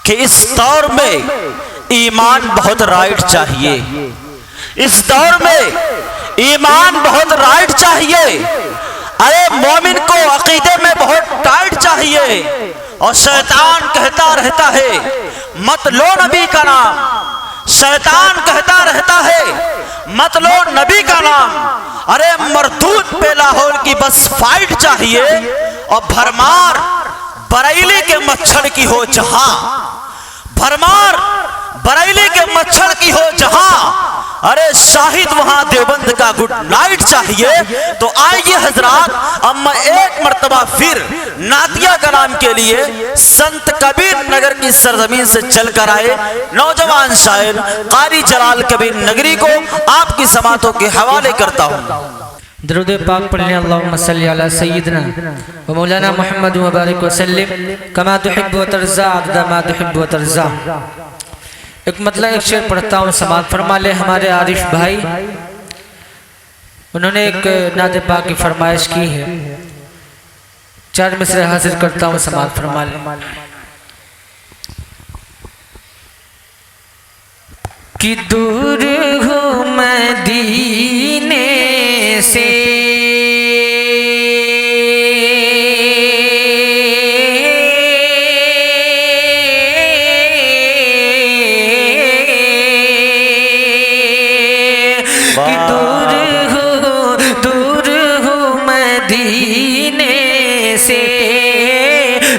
कि इस दौर में ईमान बहुत राइट चाहिए, इस दौर में ईमान बहुत राइट चाहिए। अरे मोमिन को अकीदे में बहुत टाइट चाहिए। और शैतान कहता रहता है मत लो नबी का नाम, शैतान कहता रहता है मत लो नबी का नाम। अरे मरदूद पे लाहौर की बस फाइट चाहिए और भरमार बरेली के मच्छर की हो जहां, भरमार बरेली के मच्छर की हो जहां। अरे शाहिद वहां देवबंद का गुड नाइट चाहिए। तो आइए हजरात, अब मैं एक मर्तबा फिर नातिया कलाम के लिए संत कबीर नगर की सरजमीन से चलकर आए नौजवान शायर कारी जलाल कबीर नगरी को आपकी समातों के हवाले करता हूँ। दरूद पाक पढ़ने अल्लाहुम्मा सल्ली अला सय्यिदना व मौलाना मुहम्मद व बारिक वसल्लिम कमा तुहिब्बु व तर्ज़ा अददा मा तुहिब्बु व तर्ज़ा। एक मतलब एक शेर पढ़ता हूँ, समात फरमा ले हमारे आरिफ भाई। उन्होंने एक नात पाक की फरमाइश की है, 4 मिसरे हाजिर करता हूँ, समात फरमा ले। कि दूर हूँ मदीने से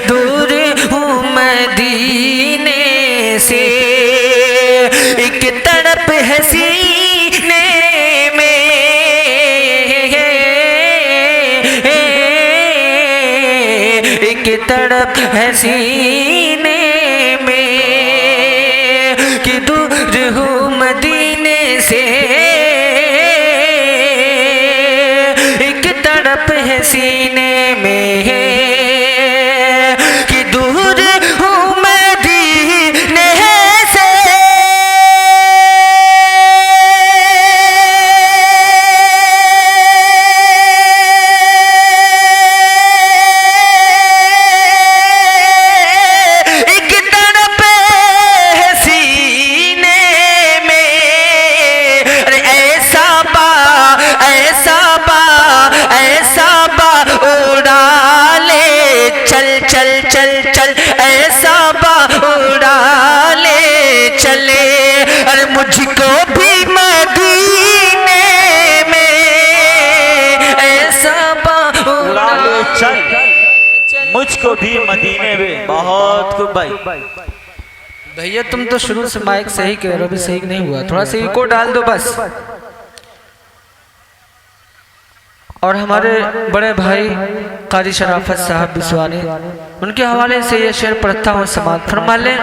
दूर हूँ मदीने से, एक तड़प है सीने में, एक तड़प है सीने में। कि दूर हूँ मदीने से, एक तड़प है सीने में। मुझको भी मदीने में ऐसा उड़ा ले चल, मुझको भी मदीने में। बहुत खूब भाई। भैया तुम तो शुरू से माइक सही कह रहे हो, अभी सही नहीं हुआ, थोड़ा सा इको डाल दो बस। और हमारे बड़े भाई कारी शराफत साहब बिस्वानी, उनके हवाले से ये शेर पढ़ता हूँ, समात फरमा ले।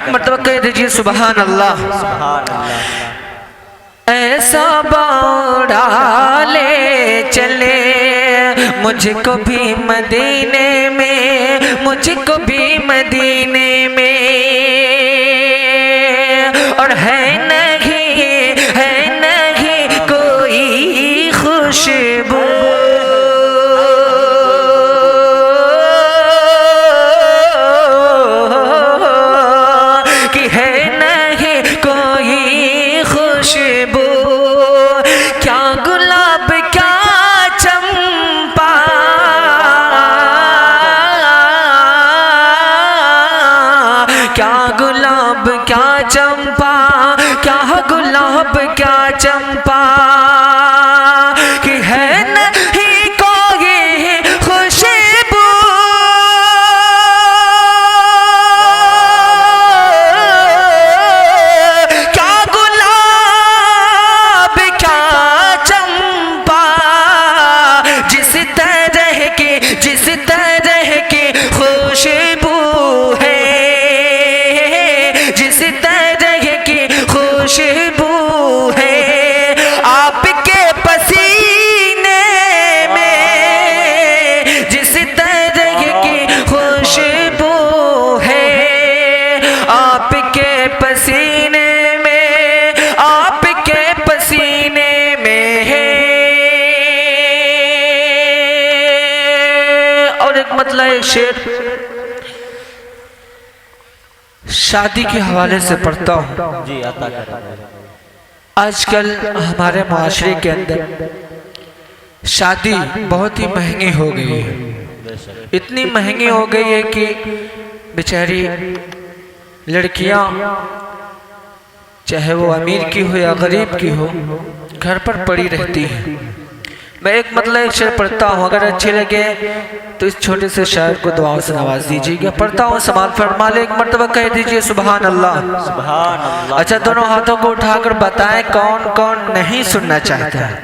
मतलब कह दीजिए सुभान अल्लाह। ऐसा बाड़ा ले चले मुझको भी मदीने में, मुझको भी मदीने में। और है नहीं कोई खुशबू, क्या चंपा, क्या गुलाब, क्या चंपा। कि है नहीं कोई खुशबू, क्या गुलाब, क्या चंपा। जिस तरह की खुशबू है, जिस तरह की खुशबू है आपके पसीने में, जिस तरह की खुशबू है आपके पसीने में, आपके पसीने में है। और एक मतलब एक शेर शादी के हवाले से पढ़ता हूँ। जी अता करें। आजकल हमारे माशरे के अंदर शादी बहुत ही महंगी हो गई है। इतनी महंगी हो गई है कि बेचारी लड़कियां चाहे वो अमीर की हो या गरीब की हो घर पर पड़ी रहती हैं। मैं एक एक शेर पढ़ता हूँ, अगर अच्छे लगे तो इस छोटे से शायर को दुआओं से नवाज दीजिएगा। पढ़ता हूँ, समाज फरमा ले, एक मर्तबा कह दीजिए सुभान अल्लाह। सुभान अल्लाह। अच्छा, दोनों हाथों को उठाकर बताएं कौन कौन नहीं सुनना चाहता है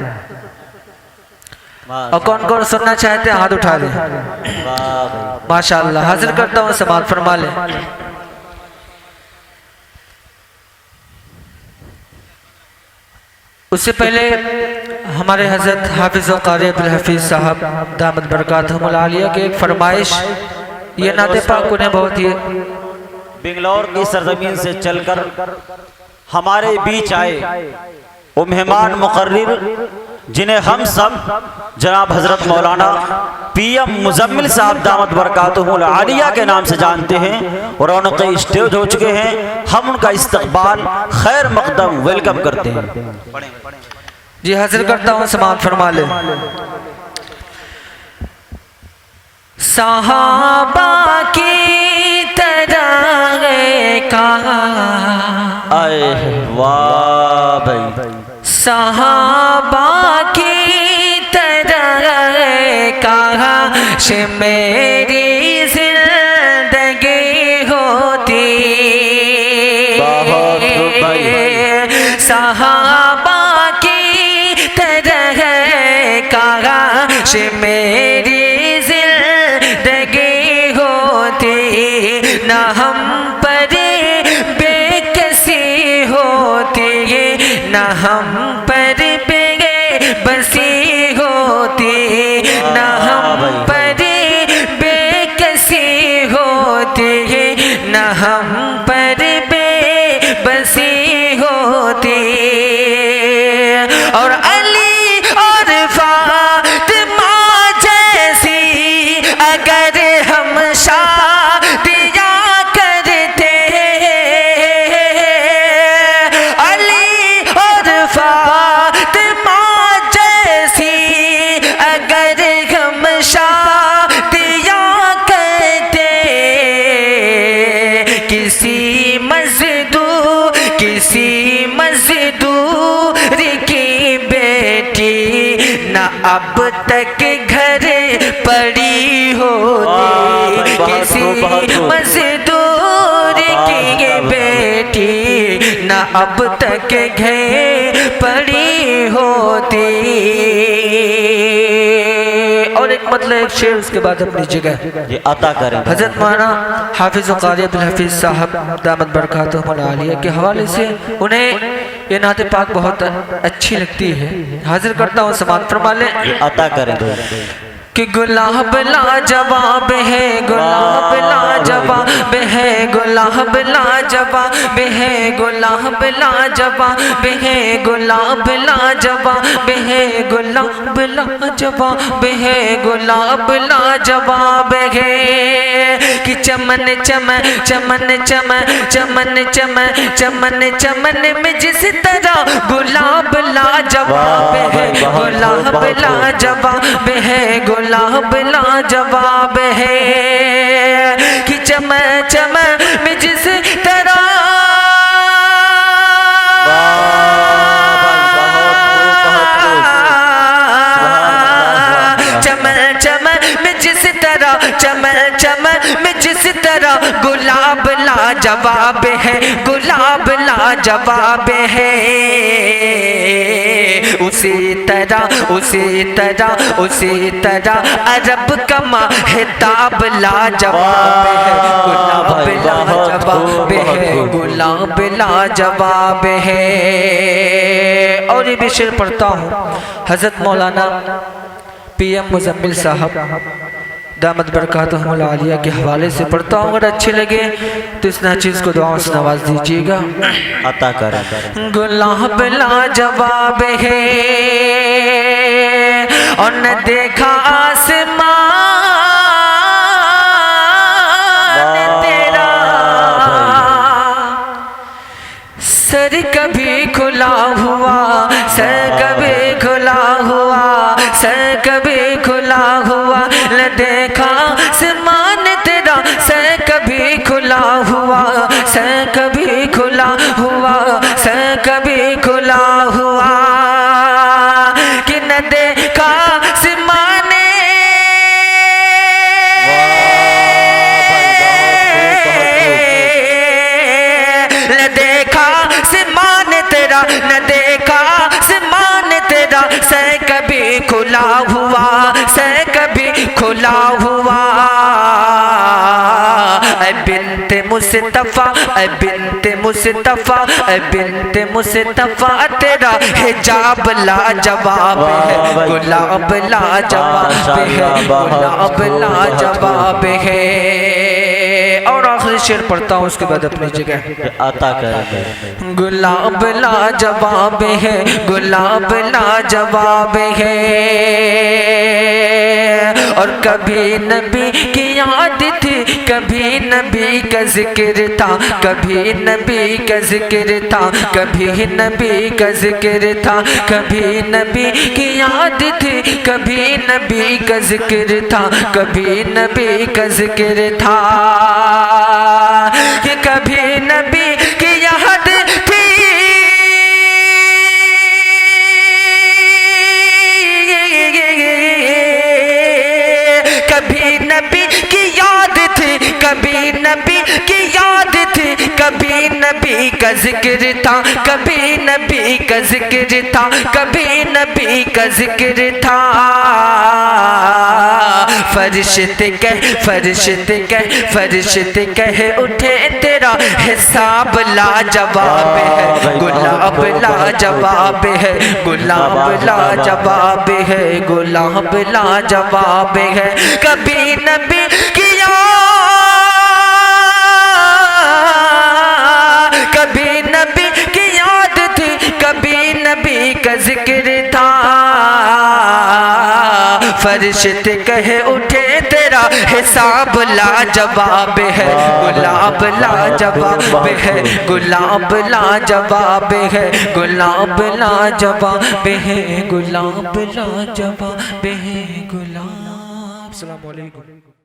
और कौन कौन सुनना चाहते हैं, हाथ उठा दें। माशाअल्लाह। हाजिर करता हूँ, समाज फरमा ले। उससे पहले हमारे हजरत हाफिज व कारी अब्दुल हफीज साहब दामद बरकातहुमुल आलिया की एक फरमाइश, ये नाते पाक उन्हें बहुत ही बेंगलोर की सरजमीन से चलकर हमारे बीच आए वो मेहमान मुकर्रिर जिन्हें हम सब जनाब हजरत मौलाना PM मुजम्मिल साहब दामद बरकातहुमुल आलिया के नाम से जानते हैं और उनके स्टेज हो चुके हैं। हम उनका इस्तकबाल खैर मकदम वेलकम करते हैं। जी हाजिर करता हूँ, समाअत फरमा ले। सहाबा की तरह का आए वाह भाई, सहाबा की तरह काश मेरी जिंदगी होती। सहाबा की तरह काश मेरी जिंदगी होती, न हम पर बेकसी होती, न हम पर बेबसी होती, न हम पर बेकसी होती, न हम पर बेबसी होती। और अली और फातिमा जैसी अगर हम शादियां करते, अली और फातिमा जैसी अगर हम शादियां करते, किसी मजदूर की बेटी न अब तक घर पड़ी होती, किसी मजदूर की बेटी न अब तक घर पड़ी होती। और एक एक शेर उसके बाद अपनी जगह ये अता करें। हजरत मौलाना हाफिज व कारी अब्दुल हफीज साहब दामद बरकातहुमुल आलिया के हवाले से उन्हें ये नाते पाक बहुत अच्छी लगती है। हाजिर करता हूँ, समाअत फरमा ले। अता करें कि गुलाब लाजवाब है, गुलाब लाजवाब है, गुलाब लाजवाब है, गुलाब लाजवाब है, गुलाब लाजवाब है, गुलाब लाजवाब है, गुलाब लाजवाब है। कि चमन चमन चमन चमन चमन चमन चमन चमन में जिस तरह गुलाब लाजवाब है, गुलाब लाजवाब है, गुलाब लाजवाब है। कि चमन चमन में जिस तरह चमन चमन में जिस तरह चमन चमन में जिस तरह गुलाब लाजवाब है, गुलाब लाजवाब है, उसी तरह उसी तरह उसी तरह अरब का महताब लाजवाब है, गुलाब लाजवाब है, गुलाब लाजवाब है। और ये भी शेर पढ़ता हूँ, हजरत मौलाना PM मुजम्मिल साहब दामद बरकातहुमुल आलिया के हवाले से पढ़ता हूँ। अगर अच्छे लगे तो इस चीज़ को दुआओं से नवाज दीजिएगा। अता करें। गुलाब लाजवाब है और न देखा आसमान तेरा, न देखा आसमान तेरा से कभी खुला हुआ, से कभी खुला हुआ। ऐ बिन्ते मुस्तफा, ऐ बिन्ते मुस्तफा, ऐ बिन्ते मुस्तफा तेरा हिजाब लाजवाब है, गुलाब लाजवाब है, गुलाब लाजवाब है। और आखिरी शेर पढ़ता हूँ उसके बाद अपनी जगह आता कर। गुलाब लाजवाब है, गुलाब लाजवाब है। और कभी नबी की याद थी, कभी नबी का जिक्र था, कभी नबी का जिक्र था, कभी नबी का जिक्र था, कभी नबी की याद थी, कभी नबी का जिक्र था, कभी नबी का जिक्र था। कि कभी नबी की याद थी, कभी नबी की याद थी, कभी नबी की याद थी, कभी नबी का जिक्र था, कभी नबी का जिक्र था, कभी नबी का जिक्र था। फरिश्ते कह, फरिश्ते कह, फरिश्ते कह उठे तेरा हिसाब लाजवाब है, गुलाब लाजवाब है, गुलाब लाजवाब है, गुलाब लाजवाब है। कभी नबी की कभी नबी की याद थी, कभी नबी का जिक्र था। फरिश्ते कहे उठे तेरा हिसाब लाजवाब है, गुलाब लाजवाब है, गुलाब लाजवाब है, गुलाब लाजवाब है, गुलाब लाजवाब है, गुलाब। अस्सलाम वालेकुम।